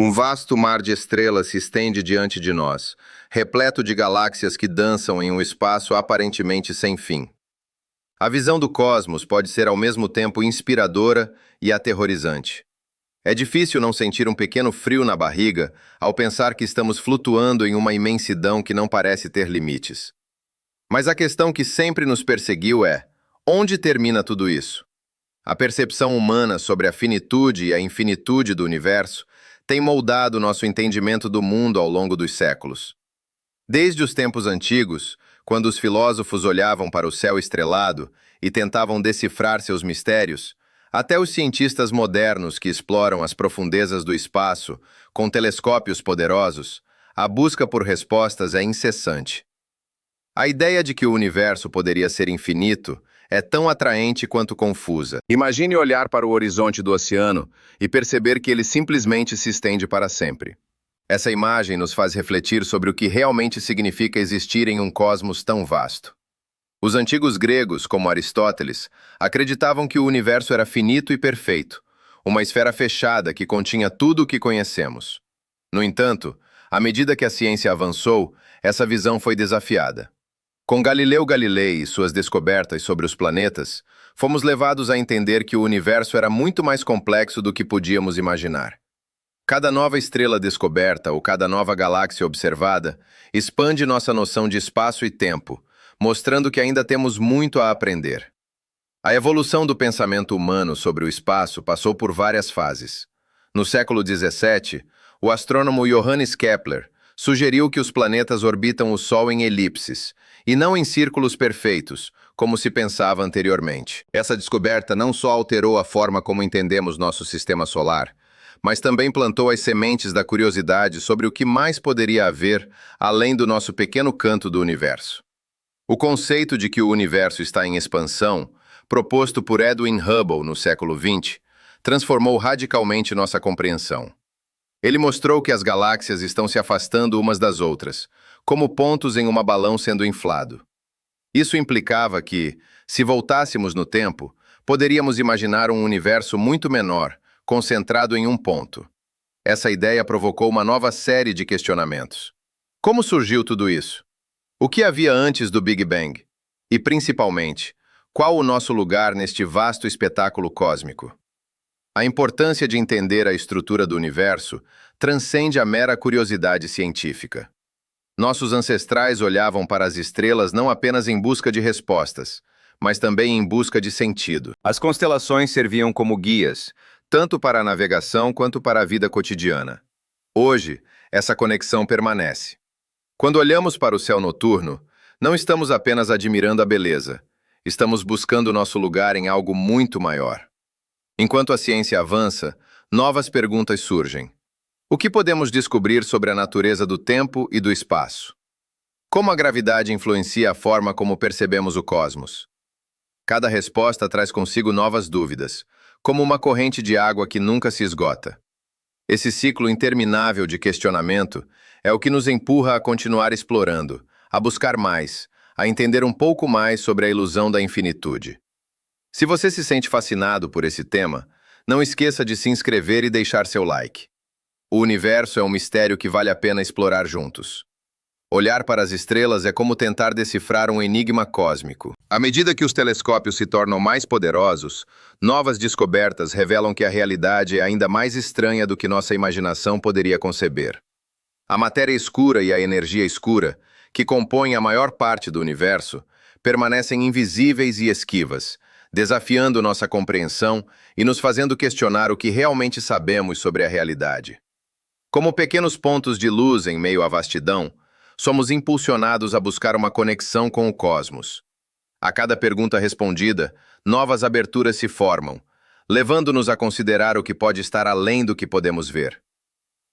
Um vasto mar de estrelas se estende diante de nós, repleto de galáxias que dançam em um espaço aparentemente sem fim. A visão do cosmos pode ser ao mesmo tempo inspiradora e aterrorizante. É difícil não sentir um pequeno frio na barriga ao pensar que estamos flutuando em uma imensidão que não parece ter limites. Mas a questão que sempre nos perseguiu é: onde termina tudo isso? A percepção humana sobre a finitude e a infinitude do universo tem moldado nosso entendimento do mundo ao longo dos séculos. Desde os tempos antigos, quando os filósofos olhavam para o céu estrelado e tentavam decifrar seus mistérios, até os cientistas modernos que exploram as profundezas do espaço com telescópios poderosos, a busca por respostas é incessante. A ideia de que o universo poderia ser infinito é tão atraente quanto confusa. Imagine olhar para o horizonte do oceano e perceber que ele simplesmente se estende para sempre. Essa imagem nos faz refletir sobre o que realmente significa existir em um cosmos tão vasto. Os antigos gregos, como Aristóteles, acreditavam que o universo era finito e perfeito, uma esfera fechada que continha tudo o que conhecemos. No entanto, à medida que a ciência avançou, essa visão foi desafiada. Com Galileu Galilei e suas descobertas sobre os planetas, fomos levados a entender que o universo era muito mais complexo do que podíamos imaginar. Cada nova estrela descoberta ou cada nova galáxia observada expande nossa noção de espaço e tempo, mostrando que ainda temos muito a aprender. A evolução do pensamento humano sobre o espaço passou por várias fases. No século XVII, o astrônomo Johannes Kepler sugeriu que os planetas orbitam o Sol em elipses, e não em círculos perfeitos, como se pensava anteriormente. Essa descoberta não só alterou a forma como entendemos nosso sistema solar, mas também plantou as sementes da curiosidade sobre o que mais poderia haver além do nosso pequeno canto do universo. O conceito de que o universo está em expansão, proposto por Edwin Hubble no século XX, transformou radicalmente nossa compreensão. Ele mostrou que as galáxias estão se afastando umas das outras, como pontos em uma balão sendo inflado. Isso implicava que, se voltássemos no tempo, poderíamos imaginar um universo muito menor, concentrado em um ponto. Essa ideia provocou uma nova série de questionamentos. Como surgiu tudo isso? O que havia antes do Big Bang? E, principalmente, qual o nosso lugar neste vasto espetáculo cósmico? A importância de entender a estrutura do universo transcende a mera curiosidade científica. Nossos ancestrais olhavam para as estrelas não apenas em busca de respostas, mas também em busca de sentido. As constelações serviam como guias, tanto para a navegação quanto para a vida cotidiana. Hoje, essa conexão permanece. Quando olhamos para o céu noturno, não estamos apenas admirando a beleza, estamos buscando nosso lugar em algo muito maior. Enquanto a ciência avança, novas perguntas surgem. O que podemos descobrir sobre a natureza do tempo e do espaço? Como a gravidade influencia a forma como percebemos o cosmos? Cada resposta traz consigo novas dúvidas, como uma corrente de água que nunca se esgota. Esse ciclo interminável de questionamento é o que nos empurra a continuar explorando, a buscar mais, a entender um pouco mais sobre a ilusão da infinitude. Se você se sente fascinado por esse tema, não esqueça de se inscrever e deixar seu like. O universo é um mistério que vale a pena explorar juntos. Olhar para as estrelas é como tentar decifrar um enigma cósmico. À medida que os telescópios se tornam mais poderosos, novas descobertas revelam que a realidade é ainda mais estranha do que nossa imaginação poderia conceber. A matéria escura e a energia escura, que compõem a maior parte do universo, permanecem invisíveis e esquivas, desafiando nossa compreensão e nos fazendo questionar o que realmente sabemos sobre a realidade. Como pequenos pontos de luz em meio à vastidão, somos impulsionados a buscar uma conexão com o cosmos. A cada pergunta respondida, novas aberturas se formam, levando-nos a considerar o que pode estar além do que podemos ver.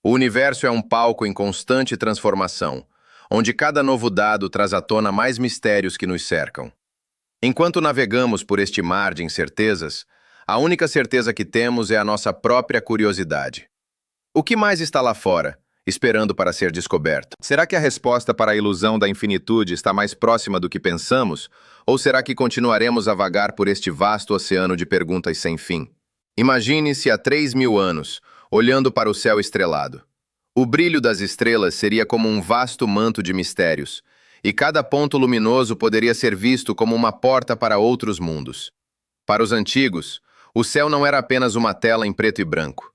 O universo é um palco em constante transformação, onde cada novo dado traz à tona mais mistérios que nos cercam. Enquanto navegamos por este mar de incertezas, a única certeza que temos é a nossa própria curiosidade. O que mais está lá fora, esperando para ser descoberto? Será que a resposta para a ilusão da infinitude está mais próxima do que pensamos? Ou será que continuaremos a vagar por este vasto oceano de perguntas sem fim? Imagine se há 3.000 anos, olhando para o céu estrelado. O brilho das estrelas seria como um vasto manto de mistérios, e cada ponto luminoso poderia ser visto como uma porta para outros mundos. Para os antigos, o céu não era apenas uma tela em preto e branco.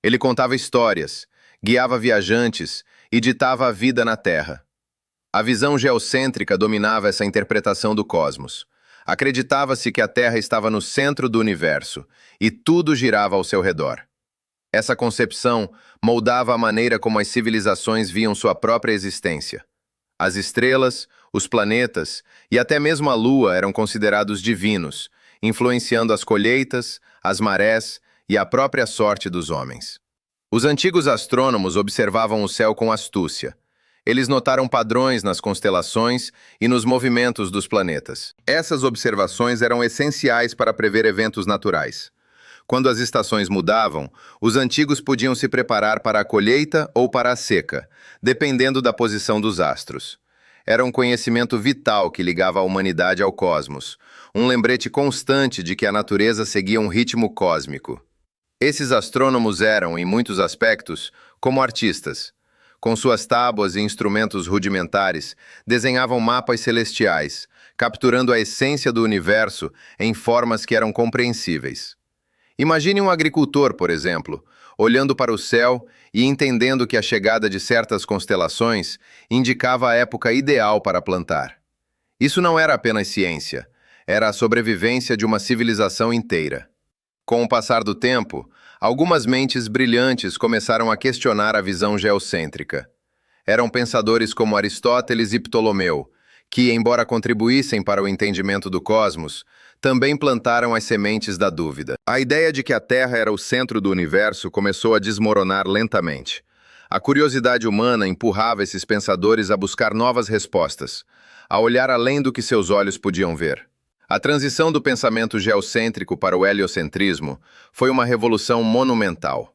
Ele contava histórias, guiava viajantes e ditava a vida na Terra. A visão geocêntrica dominava essa interpretação do cosmos. Acreditava-se que a Terra estava no centro do universo e tudo girava ao seu redor. Essa concepção moldava a maneira como as civilizações viam sua própria existência. As estrelas, os planetas e até mesmo a Lua eram considerados divinos, influenciando as colheitas, as marés e a própria sorte dos homens. Os antigos astrônomos observavam o céu com astúcia. Eles notaram padrões nas constelações e nos movimentos dos planetas. Essas observações eram essenciais para prever eventos naturais. Quando as estações mudavam, os antigos podiam se preparar para a colheita ou para a seca, dependendo da posição dos astros. Era um conhecimento vital que ligava a humanidade ao cosmos, um lembrete constante de que a natureza seguia um ritmo cósmico. Esses astrônomos eram, em muitos aspectos, como artistas. Com suas tábuas e instrumentos rudimentares, desenhavam mapas celestiais, capturando a essência do universo em formas que eram compreensíveis. Imagine um agricultor, por exemplo, olhando para o céu e entendendo que a chegada de certas constelações indicava a época ideal para plantar. Isso não era apenas ciência, era a sobrevivência de uma civilização inteira. Com o passar do tempo, algumas mentes brilhantes começaram a questionar a visão geocêntrica. Eram pensadores como Aristóteles e Ptolomeu, que, embora contribuíssem para o entendimento do cosmos, também plantaram as sementes da dúvida. A ideia de que a Terra era o centro do universo começou a desmoronar lentamente. A curiosidade humana empurrava esses pensadores a buscar novas respostas, a olhar além do que seus olhos podiam ver. A transição do pensamento geocêntrico para o heliocentrismo foi uma revolução monumental.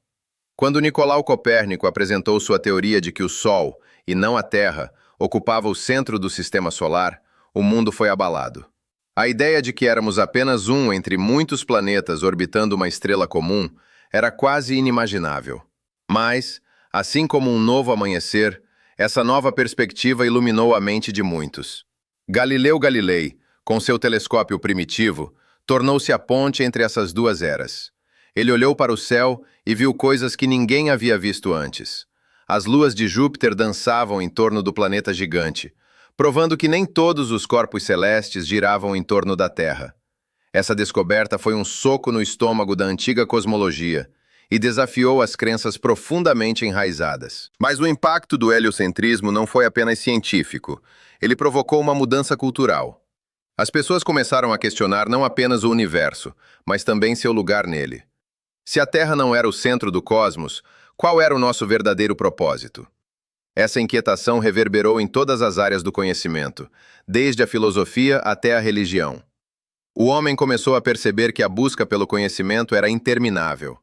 Quando Nicolau Copérnico apresentou sua teoria de que o Sol, e não a Terra, ocupava o centro do sistema solar, o mundo foi abalado. A ideia de que éramos apenas um entre muitos planetas orbitando uma estrela comum era quase inimaginável. Mas, assim como um novo amanhecer, essa nova perspectiva iluminou a mente de muitos. Galileu Galilei, com seu telescópio primitivo, tornou-se a ponte entre essas duas eras. Ele olhou para o céu e viu coisas que ninguém havia visto antes. As luas de Júpiter dançavam em torno do planeta gigante, provando que nem todos os corpos celestes giravam em torno da Terra. Essa descoberta foi um soco no estômago da antiga cosmologia e desafiou as crenças profundamente enraizadas. Mas o impacto do heliocentrismo não foi apenas científico. Ele provocou uma mudança cultural. As pessoas começaram a questionar não apenas o universo, mas também seu lugar nele. Se a Terra não era o centro do cosmos, qual era o nosso verdadeiro propósito? Essa inquietação reverberou em todas as áreas do conhecimento, desde a filosofia até a religião. O homem começou a perceber que a busca pelo conhecimento era interminável.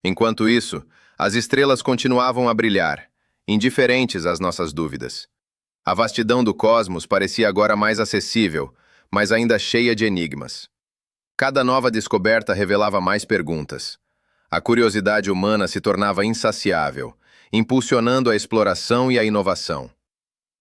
Enquanto isso, as estrelas continuavam a brilhar, indiferentes às nossas dúvidas. A vastidão do cosmos parecia agora mais acessível, mas ainda cheia de enigmas. Cada nova descoberta revelava mais perguntas. A curiosidade humana se tornava insaciável, impulsionando a exploração e a inovação.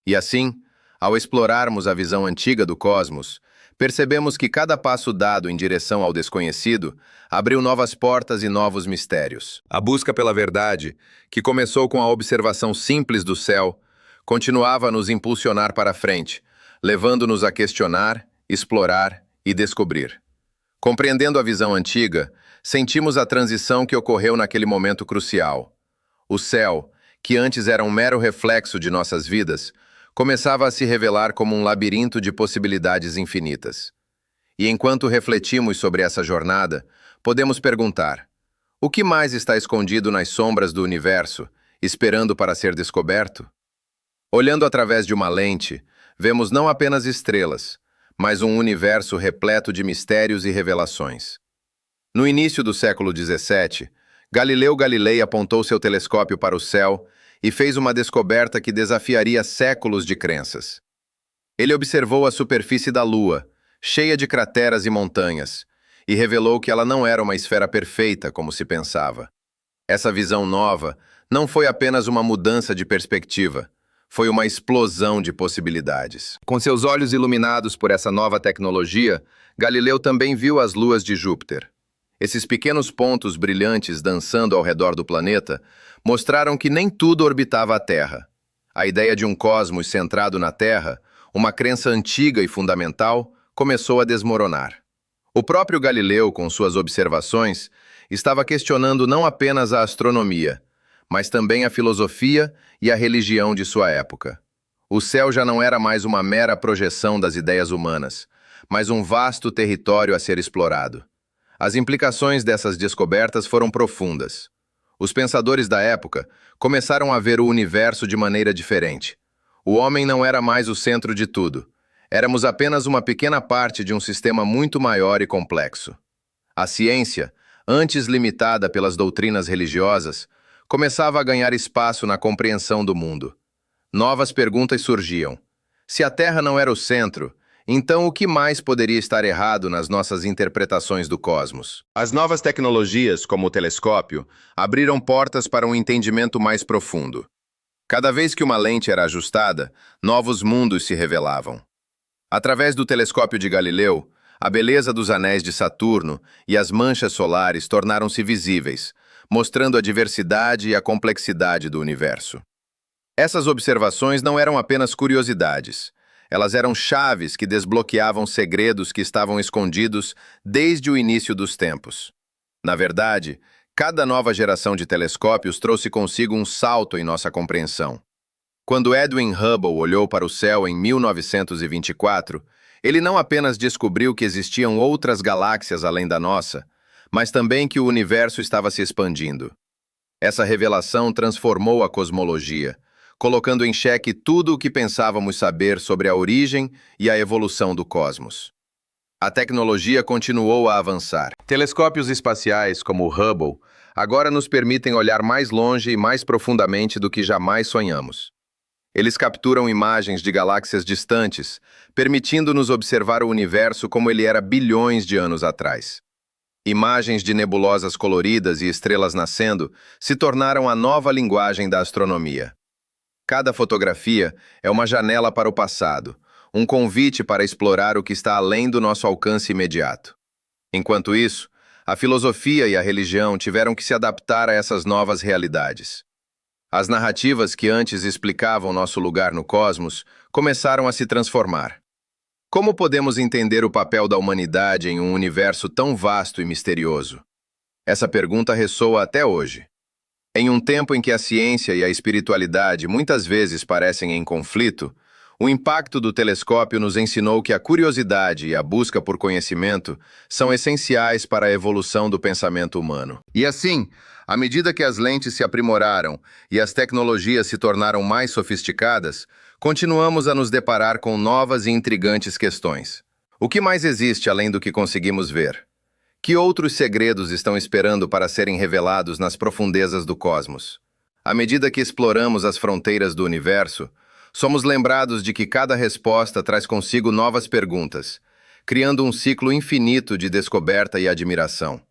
E assim, ao explorarmos a visão antiga do cosmos, percebemos que cada passo dado em direção ao desconhecido abriu novas portas e novos mistérios. A busca pela verdade, que começou com a observação simples do céu, continuava a nos impulsionar para frente, levando-nos a questionar, explorar e descobrir. Compreendendo a visão antiga, sentimos a transição que ocorreu naquele momento crucial. O céu, que antes era um mero reflexo de nossas vidas, começava a se revelar como um labirinto de possibilidades infinitas. E enquanto refletimos sobre essa jornada, podemos perguntar: o que mais está escondido nas sombras do universo, esperando para ser descoberto? Olhando através de uma lente, vemos não apenas estrelas, mas um universo repleto de mistérios e revelações. No início do século XVII, Galileu Galilei apontou seu telescópio para o céu e fez uma descoberta que desafiaria séculos de crenças. Ele observou a superfície da Lua, cheia de crateras e montanhas, e revelou que ela não era uma esfera perfeita como se pensava. Essa visão nova não foi apenas uma mudança de perspectiva, foi uma explosão de possibilidades. Com seus olhos iluminados por essa nova tecnologia, Galileu também viu as luas de Júpiter. Esses pequenos pontos brilhantes dançando ao redor do planeta mostraram que nem tudo orbitava a Terra. A ideia de um cosmos centrado na Terra, uma crença antiga e fundamental, começou a desmoronar. O próprio Galileu, com suas observações, estava questionando não apenas a astronomia, mas também a filosofia e a religião de sua época. O céu já não era mais uma mera projeção das ideias humanas, mas um vasto território a ser explorado. As implicações dessas descobertas foram profundas. Os pensadores da época começaram a ver o universo de maneira diferente. O homem não era mais o centro de tudo. Éramos apenas uma pequena parte de um sistema muito maior e complexo. A ciência, antes limitada pelas doutrinas religiosas, começava a ganhar espaço na compreensão do mundo. Novas perguntas surgiam. Se a Terra não era o centro, então o que mais poderia estar errado nas nossas interpretações do cosmos? As novas tecnologias, como o telescópio, abriram portas para um entendimento mais profundo. Cada vez que uma lente era ajustada, novos mundos se revelavam. Através do telescópio de Galileu, a beleza dos anéis de Saturno e as manchas solares tornaram-se visíveis, mostrando a diversidade e a complexidade do universo. Essas observações não eram apenas curiosidades. Elas eram chaves que desbloqueavam segredos que estavam escondidos desde o início dos tempos. Na verdade, cada nova geração de telescópios trouxe consigo um salto em nossa compreensão. Quando Edwin Hubble olhou para o céu em 1924, ele não apenas descobriu que existiam outras galáxias além da nossa, mas também que o universo estava se expandindo. Essa revelação transformou a cosmologia, colocando em xeque tudo o que pensávamos saber sobre a origem e a evolução do cosmos. A tecnologia continuou a avançar. Telescópios espaciais como o Hubble agora nos permitem olhar mais longe e mais profundamente do que jamais sonhamos. Eles capturam imagens de galáxias distantes, permitindo-nos observar o universo como ele era bilhões de anos atrás. Imagens de nebulosas coloridas e estrelas nascendo se tornaram a nova linguagem da astronomia. Cada fotografia é uma janela para o passado, um convite para explorar o que está além do nosso alcance imediato. Enquanto isso, a filosofia e a religião tiveram que se adaptar a essas novas realidades. As narrativas que antes explicavam nosso lugar no cosmos começaram a se transformar. Como podemos entender o papel da humanidade em um universo tão vasto e misterioso? Essa pergunta ressoa até hoje. Em um tempo em que a ciência e a espiritualidade muitas vezes parecem em conflito, o impacto do telescópio nos ensinou que a curiosidade e a busca por conhecimento são essenciais para a evolução do pensamento humano. E assim, à medida que as lentes se aprimoraram e as tecnologias se tornaram mais sofisticadas, continuamos a nos deparar com novas e intrigantes questões. O que mais existe além do que conseguimos ver? Que outros segredos estão esperando para serem revelados nas profundezas do cosmos? À medida que exploramos as fronteiras do universo, somos lembrados de que cada resposta traz consigo novas perguntas, criando um ciclo infinito de descoberta e admiração.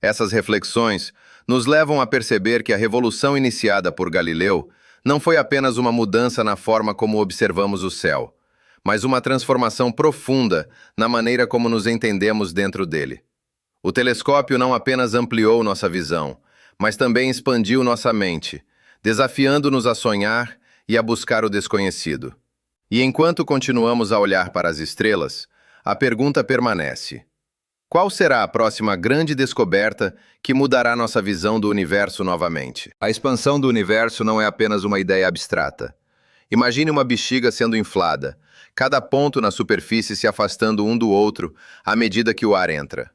Essas reflexões nos levam a perceber que a revolução iniciada por Galileu não foi apenas uma mudança na forma como observamos o céu, mas uma transformação profunda na maneira como nos entendemos dentro dele. O telescópio não apenas ampliou nossa visão, mas também expandiu nossa mente, desafiando-nos a sonhar e a buscar o desconhecido. E enquanto continuamos a olhar para as estrelas, a pergunta permanece: qual será a próxima grande descoberta que mudará nossa visão do universo novamente? A expansão do universo não é apenas uma ideia abstrata. Imagine uma bexiga sendo inflada, cada ponto na superfície se afastando um do outro à medida que o ar entra.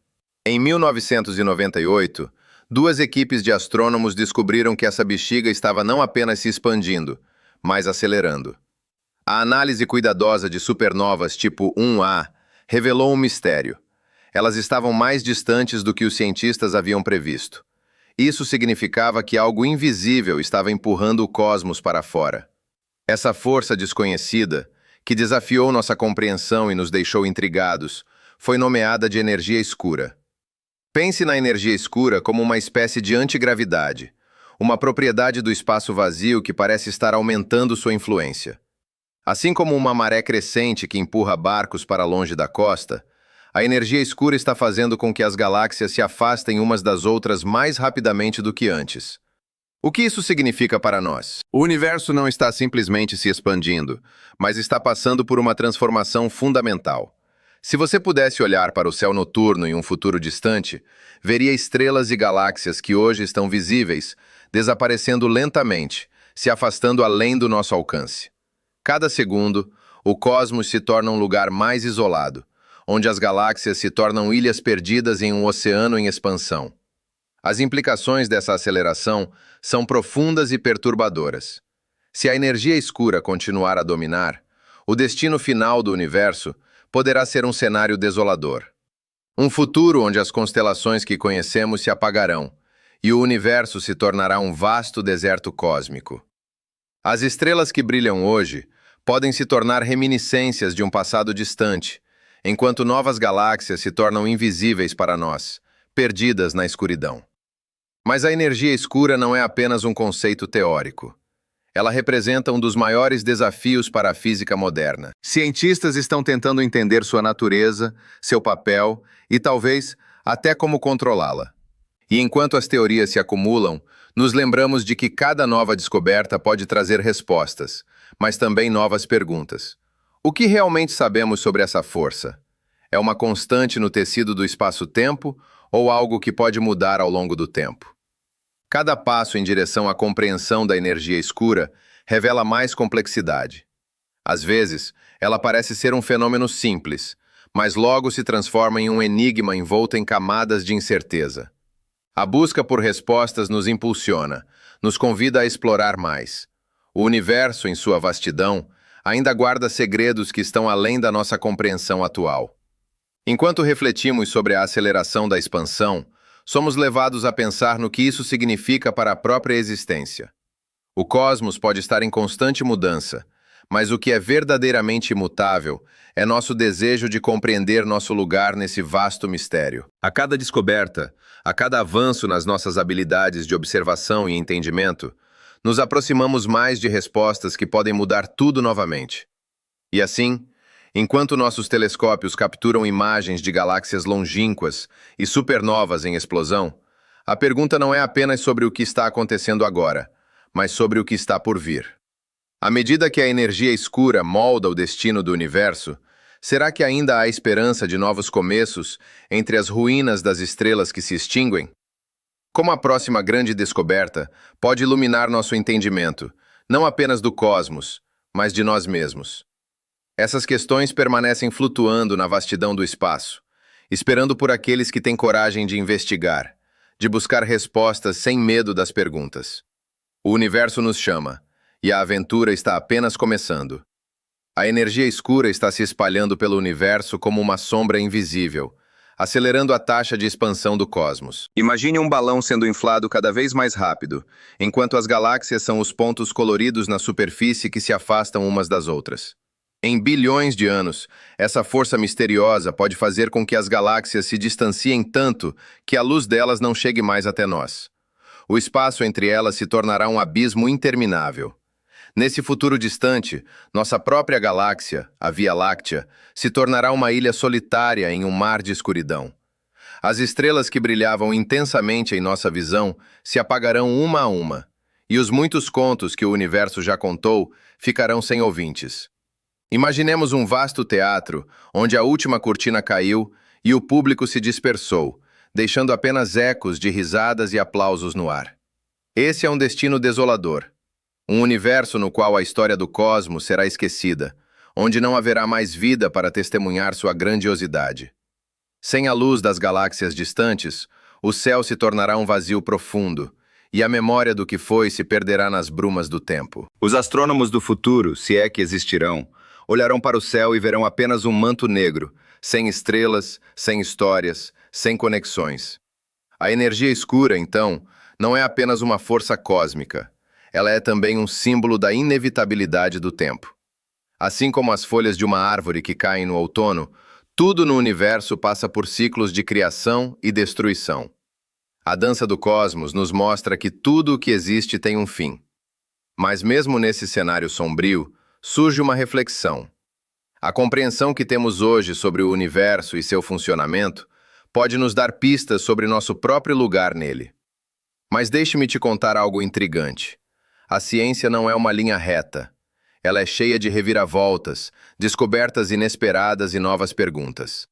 Em 1998, duas equipes de astrônomos descobriram que essa bexiga estava não apenas se expandindo, mas acelerando. A análise cuidadosa de supernovas tipo 1A revelou um mistério. Elas estavam mais distantes do que os cientistas haviam previsto. Isso significava que algo invisível estava empurrando o cosmos para fora. Essa força desconhecida, que desafiou nossa compreensão e nos deixou intrigados, foi nomeada de energia escura. Pense na energia escura como uma espécie de antigravidade, uma propriedade do espaço vazio que parece estar aumentando sua influência. Assim como uma maré crescente que empurra barcos para longe da costa, a energia escura está fazendo com que as galáxias se afastem umas das outras mais rapidamente do que antes. O que isso significa para nós? O universo não está simplesmente se expandindo, mas está passando por uma transformação fundamental. Se você pudesse olhar para o céu noturno em um futuro distante, veria estrelas e galáxias que hoje estão visíveis, desaparecendo lentamente, se afastando além do nosso alcance. Cada segundo, o cosmos se torna um lugar mais isolado, onde as galáxias se tornam ilhas perdidas em um oceano em expansão. As implicações dessa aceleração são profundas e perturbadoras. Se a energia escura continuar a dominar, o destino final do universo poderá ser um cenário desolador. Um futuro onde as constelações que conhecemos se apagarão e o universo se tornará um vasto deserto cósmico. As estrelas que brilham hoje podem se tornar reminiscências de um passado distante, enquanto novas galáxias se tornam invisíveis para nós, perdidas na escuridão. Mas a energia escura não é apenas um conceito teórico. Ela representa um dos maiores desafios para a física moderna. Cientistas estão tentando entender sua natureza, seu papel e, talvez, até como controlá-la. E enquanto as teorias se acumulam, nos lembramos de que cada nova descoberta pode trazer respostas, mas também novas perguntas. O que realmente sabemos sobre essa força? É uma constante no tecido do espaço-tempo ou algo que pode mudar ao longo do tempo? Cada passo em direção à compreensão da energia escura revela mais complexidade. Às vezes, ela parece ser um fenômeno simples, mas logo se transforma em um enigma envolto em camadas de incerteza. A busca por respostas nos impulsiona, nos convida a explorar mais. O universo, em sua vastidão, ainda guarda segredos que estão além da nossa compreensão atual. Enquanto refletimos sobre a aceleração da expansão, somos levados a pensar no que isso significa para a própria existência. O cosmos pode estar em constante mudança, mas o que é verdadeiramente imutável é nosso desejo de compreender nosso lugar nesse vasto mistério. A cada descoberta, a cada avanço nas nossas habilidades de observação e entendimento, nos aproximamos mais de respostas que podem mudar tudo novamente. E assim, enquanto nossos telescópios capturam imagens de galáxias longínquas e supernovas em explosão, a pergunta não é apenas sobre o que está acontecendo agora, mas sobre o que está por vir. À medida que a energia escura molda o destino do universo, será que ainda há esperança de novos começos entre as ruínas das estrelas que se extinguem? Como a próxima grande descoberta pode iluminar nosso entendimento, não apenas do cosmos, mas de nós mesmos? Essas questões permanecem flutuando na vastidão do espaço, esperando por aqueles que têm coragem de investigar, de buscar respostas sem medo das perguntas. O universo nos chama, e a aventura está apenas começando. A energia escura está se espalhando pelo universo como uma sombra invisível, acelerando a taxa de expansão do cosmos. Imagine um balão sendo inflado cada vez mais rápido, enquanto as galáxias são os pontos coloridos na superfície que se afastam umas das outras. Em bilhões de anos, essa força misteriosa pode fazer com que as galáxias se distanciem tanto que a luz delas não chegue mais até nós. O espaço entre elas se tornará um abismo interminável. Nesse futuro distante, nossa própria galáxia, a Via Láctea, se tornará uma ilha solitária em um mar de escuridão. As estrelas que brilhavam intensamente em nossa visão se apagarão uma a uma, e os muitos contos que o universo já contou ficarão sem ouvintes. Imaginemos um vasto teatro, onde a última cortina caiu e o público se dispersou, deixando apenas ecos de risadas e aplausos no ar. Esse é um destino desolador. Um universo no qual a história do cosmos será esquecida, onde não haverá mais vida para testemunhar sua grandiosidade. Sem a luz das galáxias distantes, o céu se tornará um vazio profundo, e a memória do que foi se perderá nas brumas do tempo. Os astrônomos do futuro, se é que existirão, olharão para o céu e verão apenas um manto negro, sem estrelas, sem histórias, sem conexões. A energia escura, então, não é apenas uma força cósmica. Ela é também um símbolo da inevitabilidade do tempo. Assim como as folhas de uma árvore que caem no outono, tudo no universo passa por ciclos de criação e destruição. A dança do cosmos nos mostra que tudo o que existe tem um fim. Mas mesmo nesse cenário sombrio, surge uma reflexão. A compreensão que temos hoje sobre o universo e seu funcionamento pode nos dar pistas sobre nosso próprio lugar nele. Mas deixe-me te contar algo intrigante. A ciência não é uma linha reta. Ela é cheia de reviravoltas, descobertas inesperadas e novas perguntas.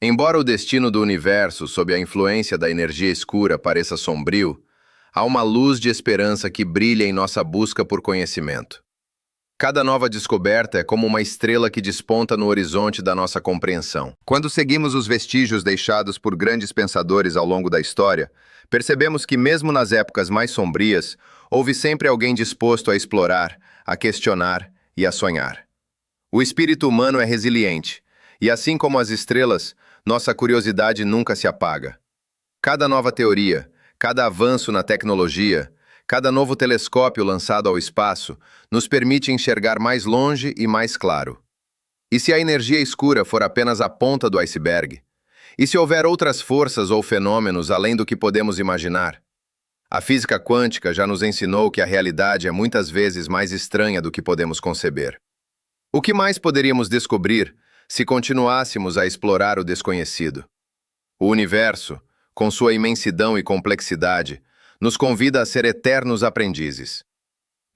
Embora o destino do universo, sob a influência da energia escura, pareça sombrio, há uma luz de esperança que brilha em nossa busca por conhecimento. Cada nova descoberta é como uma estrela que desponta no horizonte da nossa compreensão. Quando seguimos os vestígios deixados por grandes pensadores ao longo da história, percebemos que mesmo nas épocas mais sombrias, houve sempre alguém disposto a explorar, a questionar e a sonhar. O espírito humano é resiliente, e assim como as estrelas, nossa curiosidade nunca se apaga. Cada nova teoria, cada avanço na tecnologia, cada novo telescópio lançado ao espaço nos permite enxergar mais longe e mais claro. E se a energia escura for apenas a ponta do iceberg? E se houver outras forças ou fenômenos além do que podemos imaginar? A física quântica já nos ensinou que a realidade é muitas vezes mais estranha do que podemos conceber. O que mais poderíamos descobrir se continuássemos a explorar o desconhecido? O universo, com sua imensidão e complexidade, nos convida a ser eternos aprendizes.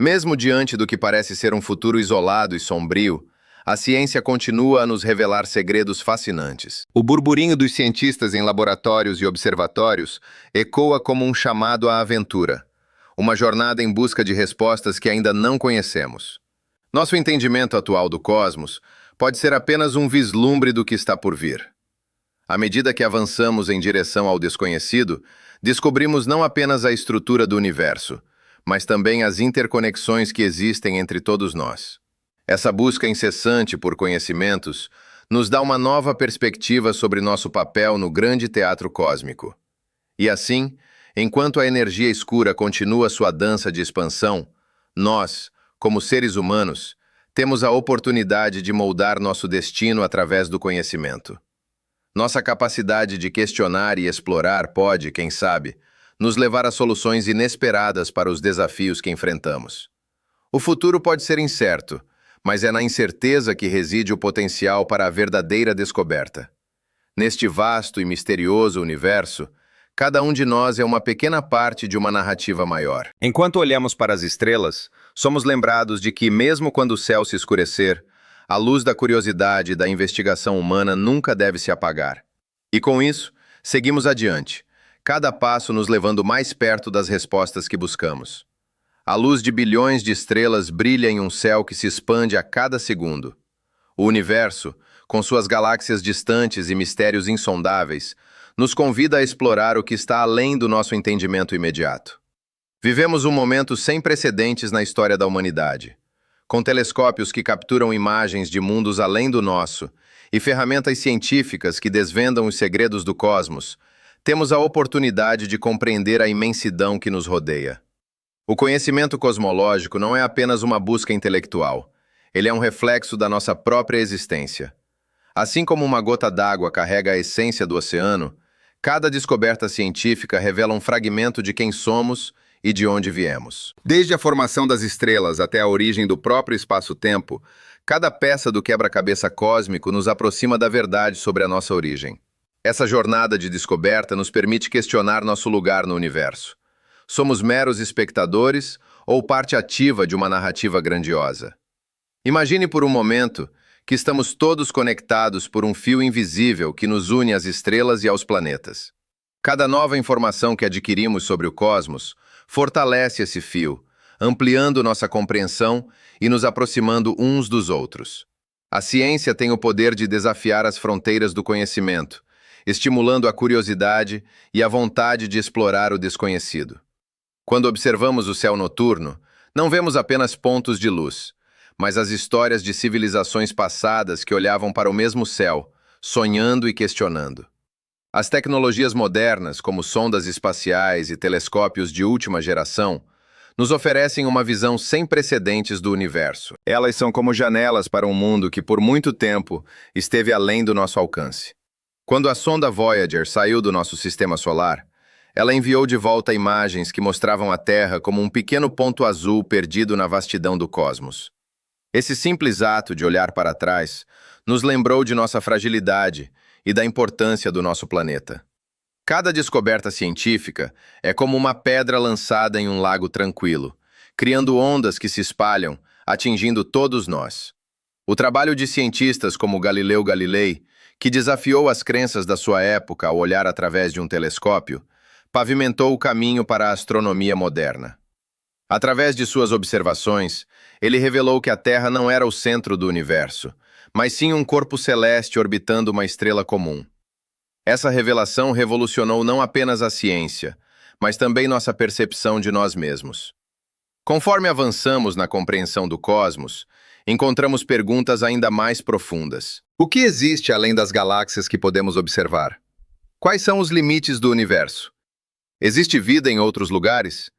Mesmo diante do que parece ser um futuro isolado e sombrio, a ciência continua a nos revelar segredos fascinantes. O burburinho dos cientistas em laboratórios e observatórios ecoa como um chamado à aventura, uma jornada em busca de respostas que ainda não conhecemos. Nosso entendimento atual do cosmos pode ser apenas um vislumbre do que está por vir. À medida que avançamos em direção ao desconhecido, descobrimos não apenas a estrutura do universo, mas também as interconexões que existem entre todos nós. Essa busca incessante por conhecimentos nos dá uma nova perspectiva sobre nosso papel no grande teatro cósmico. E assim, enquanto a energia escura continua sua dança de expansão, nós, como seres humanos, temos a oportunidade de moldar nosso destino através do conhecimento. Nossa capacidade de questionar e explorar pode, quem sabe, nos levar a soluções inesperadas para os desafios que enfrentamos. O futuro pode ser incerto, mas é na incerteza que reside o potencial para a verdadeira descoberta. Neste vasto e misterioso universo, cada um de nós é uma pequena parte de uma narrativa maior. Enquanto olhamos para as estrelas, somos lembrados de que, mesmo quando o céu se escurecer, a luz da curiosidade e da investigação humana nunca deve se apagar. E com isso, seguimos adiante, cada passo nos levando mais perto das respostas que buscamos. A luz de bilhões de estrelas brilha em um céu que se expande a cada segundo. O universo, com suas galáxias distantes e mistérios insondáveis, nos convida a explorar o que está além do nosso entendimento imediato. Vivemos um momento sem precedentes na história da humanidade. Com telescópios que capturam imagens de mundos além do nosso e ferramentas científicas que desvendam os segredos do cosmos, temos a oportunidade de compreender a imensidão que nos rodeia. O conhecimento cosmológico não é apenas uma busca intelectual. Ele é um reflexo da nossa própria existência. Assim como uma gota d'água carrega a essência do oceano, cada descoberta científica revela um fragmento de quem somos e de onde viemos. Desde a formação das estrelas até a origem do próprio espaço-tempo, cada peça do quebra-cabeça cósmico nos aproxima da verdade sobre a nossa origem. Essa jornada de descoberta nos permite questionar nosso lugar no universo. Somos meros espectadores ou parte ativa de uma narrativa grandiosa? Imagine por um momento que estamos todos conectados por um fio invisível que nos une às estrelas e aos planetas. Cada nova informação que adquirimos sobre o cosmos fortalece esse fio, ampliando nossa compreensão e nos aproximando uns dos outros. A ciência tem o poder de desafiar as fronteiras do conhecimento, estimulando a curiosidade e a vontade de explorar o desconhecido. Quando observamos o céu noturno, não vemos apenas pontos de luz, mas as histórias de civilizações passadas que olhavam para o mesmo céu, sonhando e questionando. As tecnologias modernas, como sondas espaciais e telescópios de última geração, nos oferecem uma visão sem precedentes do universo. Elas são como janelas para um mundo que por muito tempo esteve além do nosso alcance. Quando a sonda Voyager saiu do nosso sistema solar, Ela enviou de volta imagens que mostravam a Terra como um pequeno ponto azul perdido na vastidão do cosmos. Esse simples ato de olhar para trás nos lembrou de nossa fragilidade e da importância do nosso planeta. Cada descoberta científica é como uma pedra lançada em um lago tranquilo, criando ondas que se espalham, atingindo todos nós. O trabalho de cientistas como Galileu Galilei, que desafiou as crenças da sua época ao olhar através de um telescópio, pavimentou o caminho para a astronomia moderna. Através de suas observações, ele revelou que a Terra não era o centro do universo, mas sim um corpo celeste orbitando uma estrela comum. Essa revelação revolucionou não apenas a ciência, mas também nossa percepção de nós mesmos. Conforme avançamos na compreensão do cosmos, encontramos perguntas ainda mais profundas. O que existe além das galáxias que podemos observar? Quais são os limites do universo? Existe vida em outros lugares?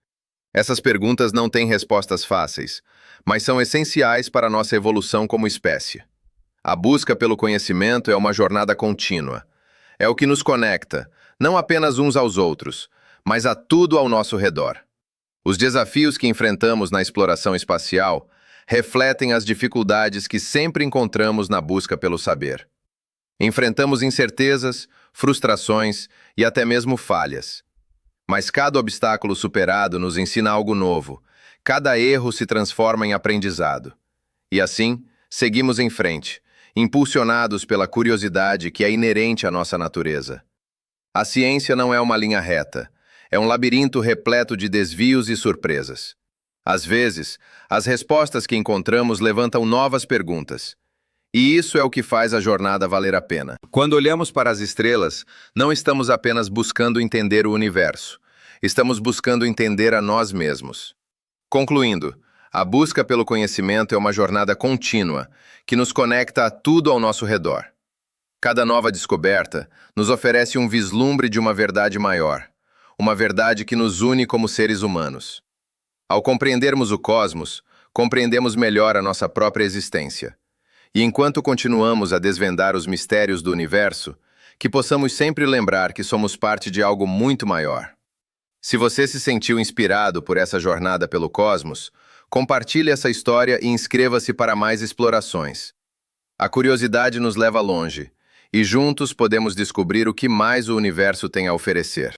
Essas perguntas não têm respostas fáceis, mas são essenciais para a nossa evolução como espécie. A busca pelo conhecimento é uma jornada contínua. É o que nos conecta, não apenas uns aos outros, mas a tudo ao nosso redor. Os desafios que enfrentamos na exploração espacial refletem as dificuldades que sempre encontramos na busca pelo saber. Enfrentamos incertezas, frustrações e até mesmo falhas. Mas cada obstáculo superado nos ensina algo novo. Cada erro se transforma em aprendizado. E assim, seguimos em frente, impulsionados pela curiosidade que é inerente à nossa natureza. A ciência não é uma linha reta, é um labirinto repleto de desvios e surpresas. Às vezes, as respostas que encontramos levantam novas perguntas. E isso é o que faz a jornada valer a pena. Quando olhamos para as estrelas, não estamos apenas buscando entender o universo. Estamos buscando entender a nós mesmos. Concluindo, a busca pelo conhecimento é uma jornada contínua que nos conecta a tudo ao nosso redor. Cada nova descoberta nos oferece um vislumbre de uma verdade maior, uma verdade que nos une como seres humanos. Ao compreendermos o cosmos, compreendemos melhor a nossa própria existência. E enquanto continuamos a desvendar os mistérios do universo, que possamos sempre lembrar que somos parte de algo muito maior. Se você se sentiu inspirado por essa jornada pelo cosmos, compartilhe essa história e inscreva-se para mais explorações. A curiosidade nos leva longe, e juntos podemos descobrir o que mais o universo tem a oferecer.